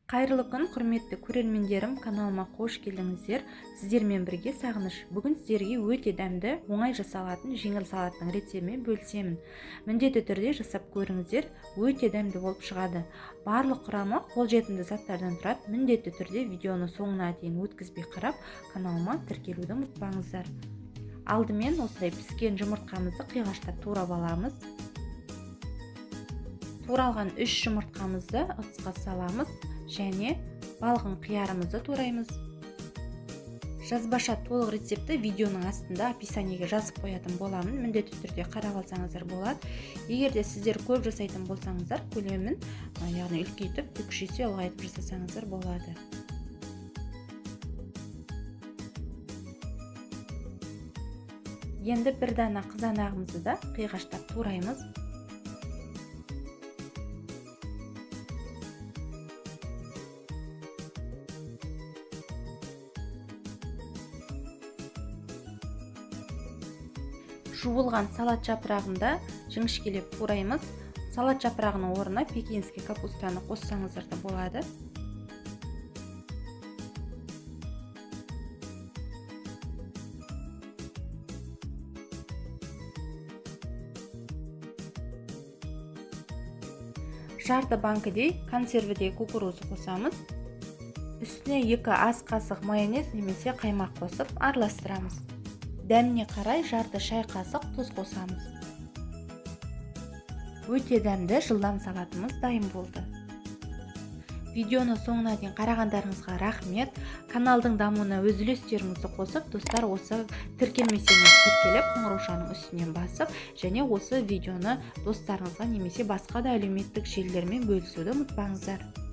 Қайырлы күн, құрметті көрермендерім, каналыма қош келдіңіздер. Сіздермен бірге Сағыныш. Бүгін сіздерге өте дәмді, оңай жасалатын жеңіл салаттың рецептімен бөлісемін. Міндетті түрде жасап көріңіздер, өте дәмді болып шығады. Барлық құрамы қолжетімді заттардан тұрады. Міндетті түрде видеоны соңына дейін өткізбей қарап, каналыма тіркелуді ұмытпаңыздар. Алдымен осылай піскен жұмыртқамызды қиғаштап турап аламыз. Туралған 3 жұмыртқамызды ыдысқа саламыз және балғын қиярымызды тураймыз. Жазбаша толық рецепті видеоның астында описаниеге жазып қоятын боламын. Міндетті түрде қарап алсаңыздар болады. Егер де сіздер көп жасайтын болсаңыздар, көлемін яғни үлкейтіп, 2 есе ұлғайтып жасасаңыздар болады. Енді бір дана қызанағымызды да қиғаштап тураймыз. Жуылған салат жапырағында жіңішкелеп тураймыз. Салат жапырағының орнына пекинский капустаны қоссаңыздар да болады. Жарты банкідей консервідей кукурузы қосамыз. Үстіне 2 ас қасық майонез немесе қаймақ қосып араластырамыз. Дәміне қарай жарты шай қасық тұз қосамыз. Өте дәмді жылдам салатымыз дайын болды. Видеоны соңына дейін қарағандарыңызға рахмет. Каналдың дамуына өз үлестеріңізді қосып, достар, осы тіркелмесеңіз тіркеліп, қоңыраушаның үстінен басып, және осы видеоны достарыңызға немесе басқа да әлеуметтік желілермен бөлісуді ұмытпаңыздар.